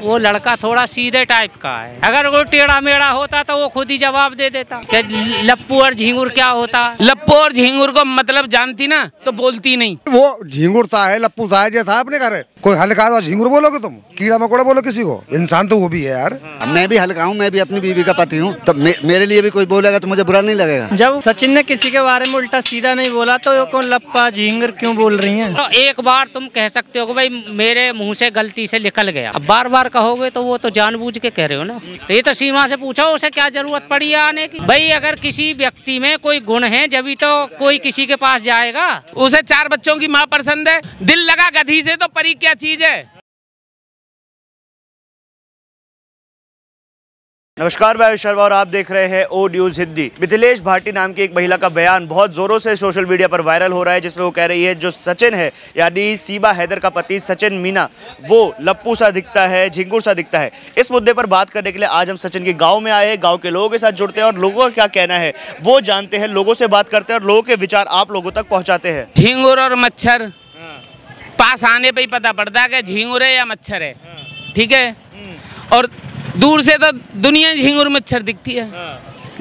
वो लड़का थोड़ा सीधे टाइप का है। अगर वो टेढ़ा मेढ़ा होता तो वो खुद ही जवाब दे देता कि लप्पू और झिंगुर क्या होता। लप्पू और झिंगुर को मतलब जानती ना तो बोलती नहीं। वो झिंगुर सा है, लप्पू सा है, जैसा अपने घर है। कोई हल्का तो झिंगुर बोलोगे तुम, कीड़ा मकोड़ा बोलो किसी को, इंसान तो वो भी है यार। मैं भी हल्का हूँ, मैं भी अपनी बीवी का पति हूँ, तो मेरे लिए भी कोई बोलेगा तो मुझे बुरा नहीं लगेगा। जब सचिन ने किसी के बारे में उल्टा सीधा नहीं बोला तो वो कौन लप्पा झिंगर क्यों बोल रही हैं? तो एक बार तुम कह सकते हो कि भाई मेरे मुंह से गलती से निकल गया, अब बार बार कहोगे तो वो तो जानबूझ के कह रहे हो ना। तो ये तो सीमा से पूछो उसे क्या जरूरत पड़ी है आने की। भाई अगर किसी व्यक्ति में कोई गुण है जब तो कोई किसी के पास जाएगा। उसे 4 बच्चों की माँ पसंद है, दिल लगा गधी से तो परी क्या चीज है। नमस्कार, मैं शर्मा और आप देख रहे हैं ओ न्यूज़ हिंदी। मिथिलेश भाटी नाम की एक महिला का बयान बहुत जोरों से सोशल मीडिया पर वायरल हो रहा है, जिसमें वो कह रही है जो सचिन है यानी सीबा हैदर का पति सचिन मीना, वो लप्पू सा दिखता है, झिंगुर सा दिखता है। इस मुद्दे पर बात करने के लिए आज हम सचिन के गाँव में आए, गाँव के लोगों के साथ जुड़ते हैं और लोगों का क्या कहना है वो जानते हैं, लोगों से बात करते हैं और लोगों के विचार आप लोगों तक पहुँचाते हैं। झिंगुर और मच्छर पास आने पर ही पता पड़ता है कि झिंगुर है या मच्छर है, ठीक है। और दूर से तो दुनिया झिंगुर मच्छर दिखती है,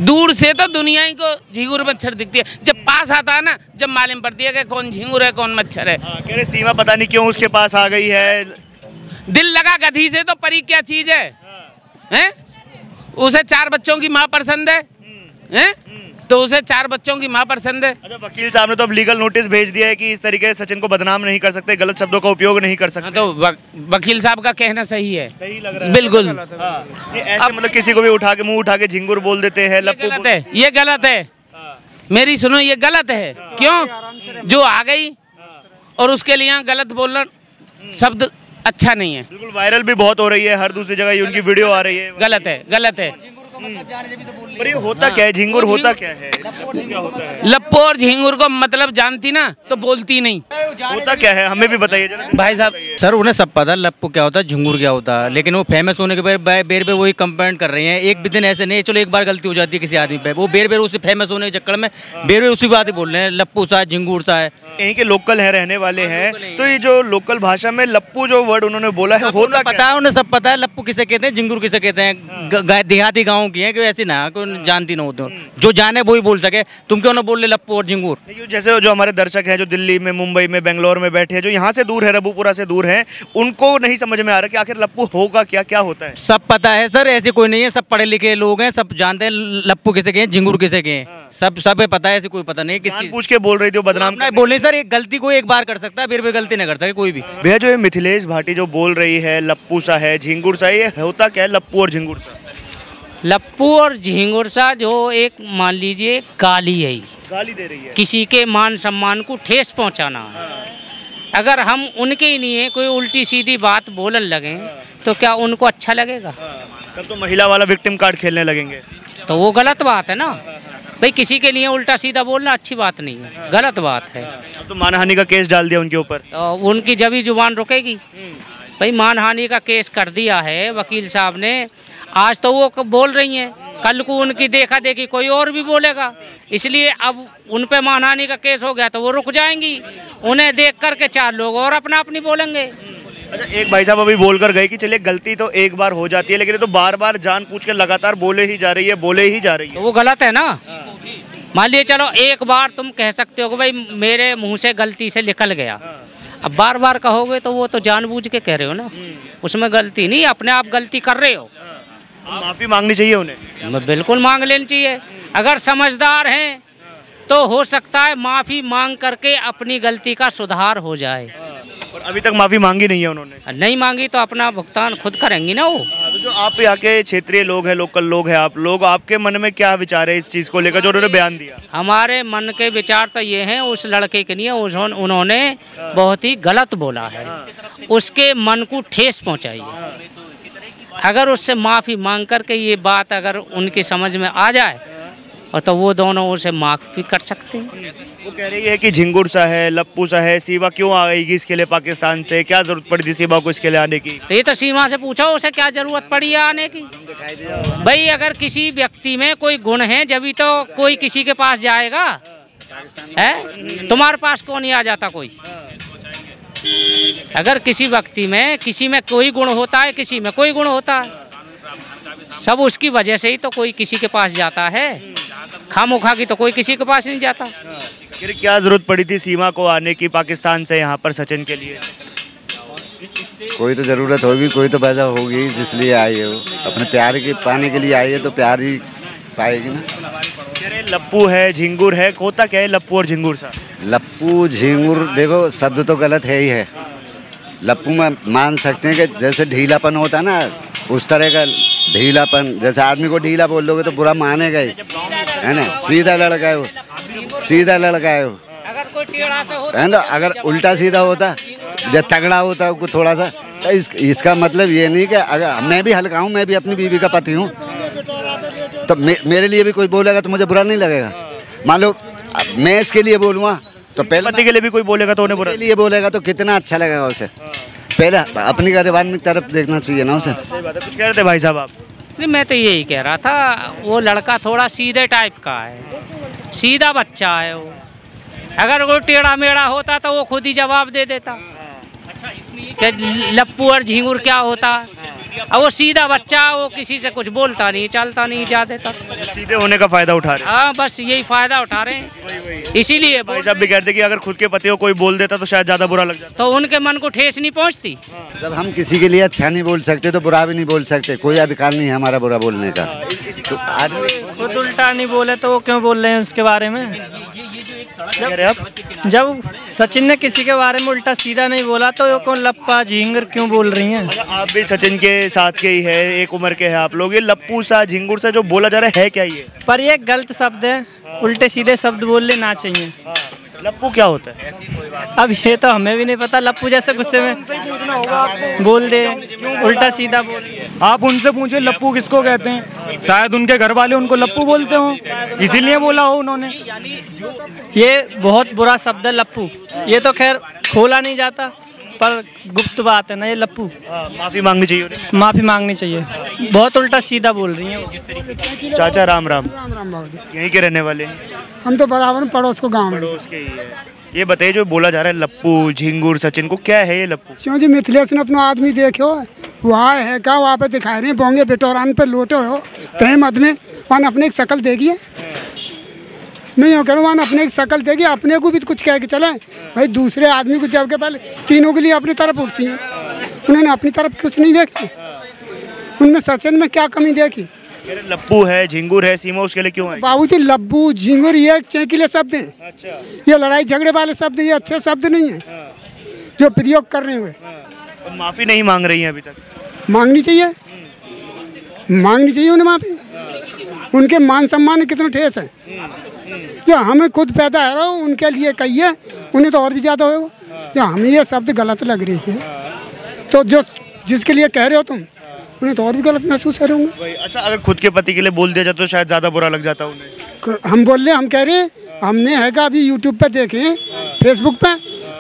दूर से तो दुनिया ही को झिंगुर मच्छर दिखती है। जब पास आता है ना, जब मालूम पड़ती है कि कौन झिंगुर है कौन मच्छर है। कह रहे सीमा पता नहीं क्यों उसके पास आ गई है। दिल लगा गधी से तो परी क्या चीज है, हैं? उसे 4 बच्चों की माँ पसंद है, हैं? तो उसे 4 बच्चों की माँ पसंद है। अच्छा, वकील साहब ने तो अब लीगल नोटिस भेज दिया है कि इस तरीके से सचिन को बदनाम नहीं कर सकते, गलत शब्दों का उपयोग नहीं कर सकते। तो वकील साहब का कहना सही है, सही लग रहा है बिल्कुल। ऐसे मतलब किसी को भी उठा के मुंह उठा के झिंगुर बोल देते हैं, लप्पू गलत है, ये गलत है। मेरी सुनो, ये गलत है। क्यों? जो आ गई और उसके लिए गलत बोलना शब्द अच्छा नहीं है। बिल्कुल वायरल भी बहुत हो रही है, हर दूसरी जगह उनकी वीडियो आ रही है। गलत है, गलत है। पर ये होता क्या है, झिंगुर होता क्या है, क्या होता है? लप्पू और झिंगुर को मतलब जानती ना तो बोलती नहीं। होता क्या है हमें भी बताइए जरा। भाई साहब, सर उन्हें सब पता है लप्पू क्या होता है, झिंगुर क्या होता है, लेकिन वो फेमस होने के बेर पे वही कंप्लेंट कर रहे हैं। एक भी दिन ऐसे नहीं, चलो एक बार गलती हो जाती है किसी आदमी पे, वो बेर उसे फेमस होने के चक्कर में बेर उसी बात ही बोल रहे हैं, लप्पू सा है, झिंगुर सा है। यहीं के लोकल है, रहने वाले हैं, तो ये जो लोकल भाषा में लप्पू जो वर्ड उन्होंने बोला है होता पता है, उन्हें सब पता है लप्पू किसे कहते हैं, झिंगुर किसे कहते हैं। देहाती गाँव की है कि ऐसी ना जानती ना होते, जो जाने वो ही बोल सके। तुम क्यों ना बोल रहे लप्पू और झिंगुर? जैसे जो हमारे दर्शक हैं जो दिल्ली में, मुंबई में, बेंगलोर में बैठे हैं, जो यहाँ से दूर है, रबूपुरा से दूर हैं, उनको नहीं समझ में आ रहा कि आखिर लप्पू होगा क्या, क्या होता है। सब पता है सर, ऐसे कोई नहीं है, सब पढ़े लिखे लोग हैं, सब जानते हैं लप्पू किसे कहें, झिंगुर किसे कहें, सब पता है, ऐसे कोई पता नहीं। किस चीज पूछ के बोल रही थी बदनाम नहीं बोल रही सर, एक गलती को एक बार कर सकता है, फिर गलती नहीं कर सके कोई भी। भैया जो ये मिथिलेश भाटी जो बोल रही है लप्पू सा है, झिंगुर सा है, ये होता क्या है लप्पू और झिंगुर सा? लप्पू और झिंगुर सा जो एक मान लीजिए गाली है, गाली दे रही है, किसी के मान सम्मान को ठेस पहुंचाना है। अगर हम उनके लिए कोई उल्टी सीधी बात बोलने लगे तो क्या उनको अच्छा लगेगा? तब तो महिला वाला विक्टिम कार्ड खेलने लगेंगे, तो वो गलत बात है ना। भाई किसी के लिए उल्टा सीधा बोलना अच्छी बात नहीं है, गलत बात है। अब तो मानहानि का केस डाल दिया उनके ऊपर, तो उनकी जब ही जुबान रुकेगी। भाई मानहानि का केस कर दिया है वकील साहब ने, आज तो वो बोल रही हैं, कल को उनकी देखा देखी कोई और भी बोलेगा, इसलिए अब उन पे मानहानि का केस हो गया तो वो रुक जाएंगी। उन्हें देख करके 4 लोग और अपना अपनी बोलेंगे। अच्छा, एक भाई साहब अभी बोलकर गए कि चलिए गलती तो एक बार हो जाती है, लेकिन ये तो बार बार जान पूछ के लगातार बोले ही जा रही है, बोले ही जा रही है, तो वो गलत है ना। मान लीजिए चलो एक बार तुम कह सकते हो कि भाई मेरे मुंह से गलती से निकल गया, अब बार बार कहोगे तो वो तो जानबूझ के कह रहे हो ना, उसमें गलती नहीं, अपने आप गलती कर रहे हो। माफी मांगनी चाहिए उन्हें, बिल्कुल मांग लेनी चाहिए। अगर समझदार हैं तो हो सकता है माफी मांग करके अपनी गलती का सुधार हो जाए। और अभी तक माफी मांगी नहीं है उन्होंने। नहीं मांगी तो अपना भुगतान खुद करेंगी ना वो। तो जो आप यहाँ के क्षेत्रीय लोग हैं, लोकल लोग हैं आप लोग, आपके मन में क्या विचार है इस चीज़ को लेकर जो उन्होंने बयान दिया? हमारे मन के विचार तो ये हैं, उस लड़के के लिए उन्होंने बहुत ही गलत बोला है, उसके मन को ठेस पहुँचाई है। अगर उससे माफ़ी मांग करके ये बात अगर उनकी समझ में आ जाए और तो वो दोनों उसे माफ़ भी कर सकते हैं। वो कह रही है कि झिंगुर सा है, लप्पू सा है, सीमा क्यों आ गई इसके लिए पाकिस्तान से, क्या जरूरत पड़ी थी सीमा को इसके लिए आने की? तो ये तो सीमा से पूछो उसे क्या जरूरत पड़ी है आने की। भाई अगर किसी व्यक्ति में कोई गुण है जब तो कोई किसी के पास जाएगा, है? तुम्हारे पास कौन ही आ जाता कोई? अगर किसी व्यक्ति में किसी में कोई गुण होता है, किसी में कोई गुण होता है, सब उसकी वजह से ही तो कोई किसी के पास जाता है। खामोखा की तो कोई किसी के पास नहीं जाता। फिर क्या जरूरत पड़ी थी सीमा को आने की पाकिस्तान से यहाँ पर सचिन के लिए? कोई तो ज़रूरत होगी, कोई तो वजह होगी जिसलिए आई है। वो अपने प्यार के पाने के लिए आई है तो प्यार ही पाएगी ना। अरे लप्पू है, झिंगुर है, होता क्या है लप्पू और झिंगुर सा? लप्पू झिंगुर देखो शब्द तो गलत है ही है। लप्पू में मान सकते हैं कि जैसे ढीलापन होता है ना, उस तरह का ढीलापन। जैसे आदमी को ढीला बोल लोगे तो बुरा मानेगा ही, है ना। सीधा लड़का है वो, सीधा लड़का है वो, अगर कोई टेढ़ा सा होता है ना। अगर उल्टा सीधा होता या तगड़ा होता है थोड़ा सा, तो इसका मतलब ये नहीं कि अगर मैं भी हल्का हूँ, मैं भी अपनी बीवी का पति हूँ, तो मेरे लिए भी कोई बोलेगा तो मुझे बुरा नहीं लगेगा। मान लो मैं इसके लिए बोलूँगा तो पहले पति के लिए भी कोई बोलेगा तो उन्हें बुरा लिए बोलेगा तो कितना अच्छा लगेगा उसे। पहले अपनी गरीबान की तरफ देखना चाहिए ना उसे। सही बात है। कुछ कह रहे थे भाई साहब आप? नहीं, मैं तो यही कह रहा था, वो लड़का थोड़ा सीधे टाइप का है, सीधा बच्चा है वो। अगर वो टेढ़ा मेढ़ा होता तो वो खुद ही जवाब दे देता कि लप्पू और झिंगुर क्या होता। अब वो सीधा बच्चा, वो किसी से कुछ बोलता नहीं, चलता नहीं, जा देता। सीधे होने का फायदा उठा रहे हैं। हाँ, बस यही फायदा उठा रहे हैं। इसीलिए भाई साहब भी कहते कि अगर खुद के पति को कोई बोल देता तो शायद ज्यादा बुरा लग जाता। तो उनके मन को ठेस नहीं पहुंचती। जब हम किसी के लिए अच्छा नहीं बोल सकते तो बुरा भी नहीं बोल सकते। कोई अधिकार नहीं है हमारा बुरा बोलने का। तो आदमी खुद उल्टा नहीं बोले तो वो क्यों बोल रहे हैं उसके बारे में? जब सचिन ने किसी के बारे में उल्टा सीधा नहीं बोला तो वो कौन लप्पा झिंगुर क्यों बोल रही हैं? आप भी सचिन के साथ के ही है, एक उम्र के हैं आप लोग। ये लप्पू सा झिंगुर सा जो बोला जा रहा है क्या ये? पर ये गलत शब्द है, उल्टे सीधे शब्द बोलने ना चाहिए। लप्पू क्या होता है? अब ये तो हमें भी नहीं पता। लप्पू जैसे गुस्से में बोल दे, उल्टा सीधा बोल। आप उनसे पूछे लप्पू किसको कहते हैं, शायद उनके घर वाले उनको लप्पू बोलते हो, इसीलिए बोला हो उन्होंने। ये बहुत बुरा शब्द है लप्पू। ये तो खैर खोला नहीं जाता, पर गुप्त बात है ना ये लप्पू। माफी मांगनी चाहिए उन्हें। माफी मांगनी चाहिए, बहुत उल्टा सीधा बोल रही हैं। चाचा राम राम। राम बाबू जी, यहीं के रहने वाले हैं? हम तो बराबर पड़ोस को गाँव में। पड़ोस के ही है। ये बताइए जो बोला जा रहा है लप्पू झिंगुर सचिन को, क्या है ये लप्पू? क्यों जी, मिथिलेश ने अपना आदमी देखो वहाँ है क्या, वहाँ पे दिखा रहे हैं बोंगे बिटोरान पे लोटे हो तय मत में, वहाँ अपने एक शकल देखिए। मैं यूँ कह रहा हूँ, वहाँ अपने एक शकल देखिए, अपने को भी तो कुछ कह के चले भाई। दूसरे आदमी को जब के पहले तीनों के लिए अपनी तरफ उठती हैं, उन्होंने अपनी तरफ कुछ नहीं देखी। उनमें सचिन में क्या कमी देखी? लप्पू है, झिंगुर है, सीमा उसके लिए क्यों आई? बाबूजी लब्बू झिंगुर ये चेकीले शब्द हैं। अच्छा। ये लड़ाई झगड़े वाले शब्द, ये अच्छे शब्द नहीं है जो प्रयोग कर रहे हुए। तो माफी नहीं मांग रही है अभी तक? मांगनी चाहिए, मांगनी चाहिए उन्हें माफी। उनके मान सम्मान कितना ठेस है। जो हमें खुद पैदा है उनके लिए कहिए, उन्हें तो और भी ज़्यादा होगा। जो हमें ये शब्द गलत लग रही है तो जो जिसके लिए कह रहे हो तुम, उन्हें तो और भी गलत महसूस कर रहे होंगे। अच्छा, अगर खुद के पति के लिए बोल दिया जाए तो शायद ज़्यादा बुरा लग जाता उन्हें। हम बोल रहे, हम कह रहे हैं, हमने है का अभी यूट्यूब पे देखे, फेसबुक पे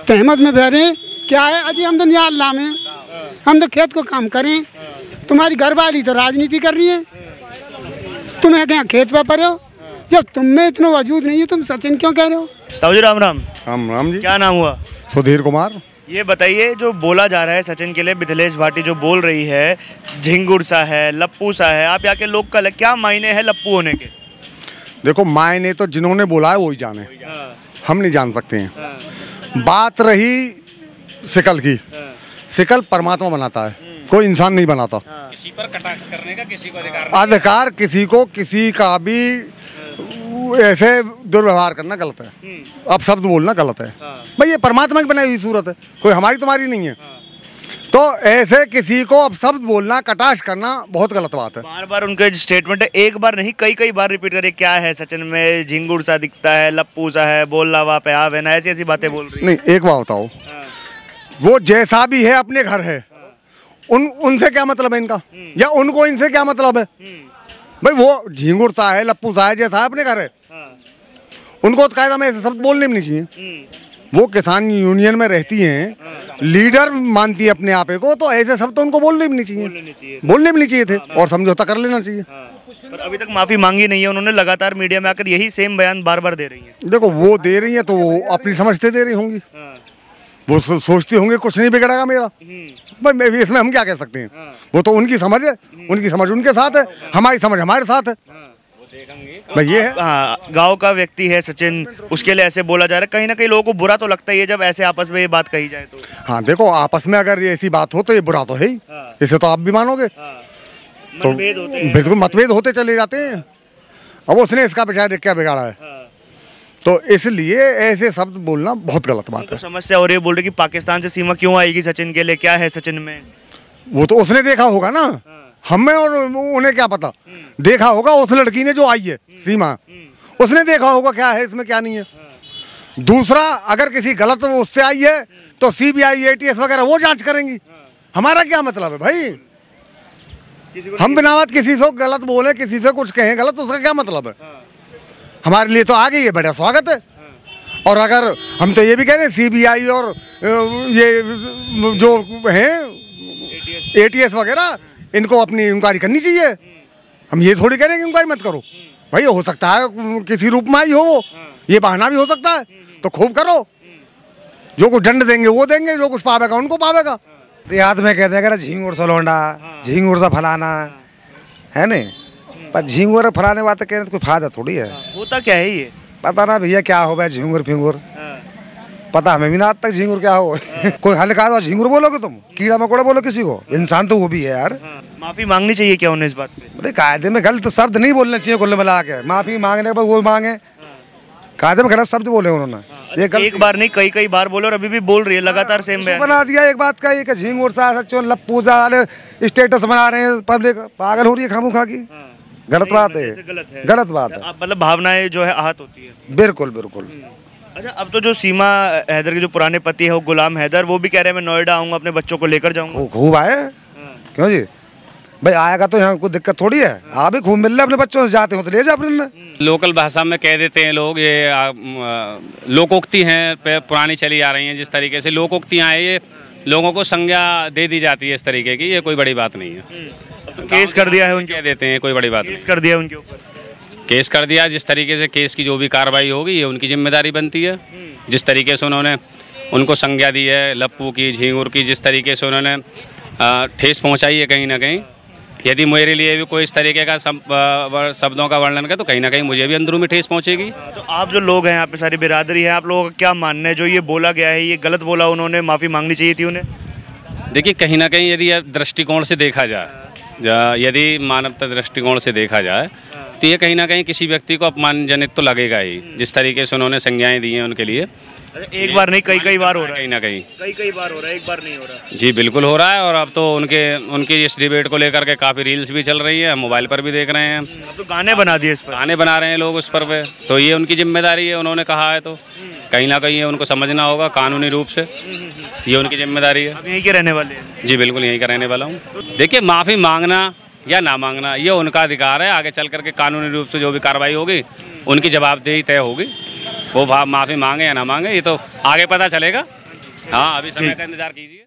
तहमत में बह रहे हैं। क्या है अजी, हम तो यहाँ अल्लाह में, हम तो खेत को काम करें। तुम्हारी घरवाली तो राजनीति कर रही है, तुम्हें क्या खेत पे पड़े हो? जब तुम में इतना वजूद नहीं है, तुम सचिन क्यों कह रहे हो? ताऊ जी राम राम। राम राम जी। क्या नाम हुआ? सुधीर कुमार। ये बताइए जो बोला जा रहा है सचिन के लिए, मिथिलेश भाटी जो बोल रही है झिंगुर सा है, लप्पू सा है, आप यहाँ के लोकल है, क्या मायने हैं लप्पू होने के? देखो मायने तो जिन्होंने बोला है वही जाने, हम नहीं जान सकते हैं। बात रही शिकल की, शिकल परमात्मा बनाता है, कोई इंसान नहीं बनाता। किसी पर कटाक्ष करने का किसी को अधिकार किसी को किसी का भी ऐसे दुर्व्यवहार करना गलत है। अब शब्द बोलना गलत है। भाई ये परमात्मा की बनाई हुई सूरत है, कोई हमारी तुम्हारी नहीं है। तो ऐसे किसी को अब शब्द बोलना, कटाक्ष करना बहुत गलत बात है। बार बार उनके स्टेटमेंट है, एक बार नहीं कई बार रिपीट करे, क्या है सचिन में, झिंगुर सा दिखता है, लप्पू सा है, बोल लावा पे आवे ना, ऐसी ऐसी बातें बोल रही। नहीं, एक बात बताओ, वो जैसा भी है अपने घर है, उनसे क्या मतलब है इनका, या उनको इनसे क्या मतलब है? भाई वो झिंगुर सा है, लप्पू सा है, जैसा है अपने घर है, उनको तो कायदा में ऐसे शब्द बोलने भी नहीं चाहिए। वो किसान यूनियन में रहती हैं, लीडर मानती है अपने आप को, तो ऐसे शब्द तो उनको बोलने भी नहीं चाहिए, बोलने भी नहीं चाहिए थे, और समझौता कर लेना चाहिए। पर अभी तक माफी मांगी नहीं है उन्होंने, लगातार मीडिया में आकर यही सेम बयान बार बार दे रही है। देखो वो दे रही है तो वो अपनी समझते दे रही होंगी, वो सोचती होंगे कुछ नहीं बिगड़ेगा मेरा, भाई इसमें हम क्या कह सकते हैं। वो तो उनकी समझ है, उनकी समझ उनके साथ है, हमारी समझ हमारे साथ है। भाई ये है। हाँ, गांव का व्यक्ति है सचिन, उसके लिए ऐसे बोला जा रहा है, कहीं ना कहीं लोगों को बुरा तो लगता ही है जब ऐसे आपस में ये बात कही जाए तो। हाँ, देखो आपस में अगर ये ऐसी बात हो तो ये बुरा तो है ही, इसे तो आप भी मानोगे। तो बिल्कुल मतभेद होते चले जाते हैं। अब उसने इसका बेचारे क्या बिगाड़ा है, तो इसलिए ऐसे शब्द बोलना बहुत गलत बात है। तो समस्या और ये बोल रहे कि पाकिस्तान से सीमा क्यों आएगी सचिन के लिए, क्या है सचिन में? वो तो उसने देखा होगा ना, हमें और उन्हें क्या पता। देखा होगा उस लड़की ने जो आई है सीमा, उसने देखा होगा क्या है इसमें क्या नहीं है। दूसरा, अगर किसी गलत उससे आई है तो CBI ATS वगैरह वो जांच करेंगी, हमारा क्या मतलब है भाई। हम बिना बात किसी से गलत बोले, किसी से कुछ कहें गलत, उसका क्या मतलब है। हमारे लिए तो आगे ये बड़ा स्वागत है। और अगर हम तो ये भी कह रहे हैं CBI और ये जो हैं ATS वगैरह, इनको अपनी इंक्वायरी करनी चाहिए। हम ये थोड़ी कह रहे हैं कि इंक्वायरी मत करो भाई, हो सकता है किसी रूप में आई हो, वो ये बहाना भी हो सकता है, तो खूब करो। जो कुछ दंड देंगे वो देंगे, जो कुछ पावेगा उनको पावेगा। देहात में कहते हैं झींगुर सलौंडा, झींगुर सा फलाना है नहीं, पर झींगुर फलाने बात कहने तो कोई फायदा थोड़ी है। होता क्या है ये पता ना भैया, क्या हो गया झींगुर फिंगुर, पता हमें भी ना आज तक झींगुर क्या हो। कोई हल कहा झींगुर बोलोगे तुम, कीड़ा मकोड़ा बोलो किसी को, इंसान तो वो भी है यार। माफी मांगनी चाहिए क्या उन्हें इस बात पे? अरे कायदे में गलत शब्द नहीं बोलने चाहिए कुल मिला के, माफी मांगने पर वो मांगे, कायदे में गलत शब्द बोले उन्होंने। एक बार नहीं कई बार बोले और अभी भी बोल रही है लगातार सेम बयान बना दिया एक बात का, ये झींगुर सा सच्चो लप्पू सा स्टेटस बना रहे हैं, पब्लिक पागल हो रही है खामोखा की। गलत बात है, गलत बात है। मतलब भावनाएं जो है आहत होती है। बिल्कुल बिल्कुल। अच्छा, अब तो जो सीमा हैदर के जो पुराने पति है वो गुलाम हैदर, वो भी कह रहे हैं मैं नोएडा आऊंगा, अपने बच्चों को लेकर जाऊंगा। खूब आए, क्यों जी भाई, आएगा तो यहाँ कोई दिक्कत थोड़ी है। आप भी खूब मिल रहे अपने बच्चों से, जाते हो तो ले जा अपने। लोकल भाषा में कह देते हैं लोग, ये लोकोक्ति हैं पुरानी चली आ रही हैं। जिस तरीके से लोकोक्तियाँ हैं ये लोगों को संज्ञा दे दी जाती है इस तरीके की, ये कोई बड़ी बात नहीं है। तो केस कर दिया है उनके, कह देते हैं कोई बड़ी बात नहीं। केस कर दिया उनके ऊपर, केस कर दिया। जिस तरीके से केस की जो भी कार्रवाई होगी ये उनकी जिम्मेदारी बनती है। जिस तरीके से उन्होंने उनको संज्ञा दी है लप्पू की, झींगुर की, जिस तरीके से उन्होंने ठेस पहुंचाई है कहीं ना कहीं, यदि मेरे लिए भी कोई इस तरीके का शब्दों का वर्णन करे तो कहीं ना कहीं मुझे भी अंदरूनी ठेस पहुंचेगी। तो आप जो लोग हैं यहाँ पे सारी बिरादरी है, आप लोगों का क्या मानना है? जो ये बोला गया है ये गलत बोला उन्होंने, माफ़ी मांगनी चाहिए थी उन्हें? देखिए, कहीं ना कहीं यदि दृष्टिकोण से देखा जाए, यदि मानवता दृष्टिकोण से देखा जाए तो ये कहीं ना कहीं किसी व्यक्ति को अपमानजनित तो लगेगा ही। जिस तरीके से उन्होंने संज्ञाएं दी हैं उनके लिए, एक बार नहीं कई बार हो रहा है, कहीं ना कहीं कई बार हो रहा है, एक बार नहीं हो रहा। जी बिल्कुल हो रहा है। और अब तो उनकी इस डिबेट को लेकर के काफ़ी रील्स भी चल रही है, मोबाइल पर भी देख रहे हैं। अब तो गाने बना दिए, इस पर गाने बना रहे हैं लोग उस पर पे, तो ये उनकी जिम्मेदारी है, उन्होंने कहा है तो कहीं ना कहीं ये उनको समझना होगा कानूनी रूप से, ये उनकी जिम्मेदारी है। अब यहीं के रहने वाले हैं? जी बिल्कुल यहीं का रहने वाला हूँ। देखिए, माफ़ी मांगना या ना मांगना ये उनका अधिकार है। आगे चल करके कानूनी रूप से जो भी कार्रवाई होगी उनकी जवाबदेही तय होगी। वो माफ़ी मांगे या ना मांगे ये तो आगे पता चलेगा। हाँ, अभी समय का इंतजार कीजिए।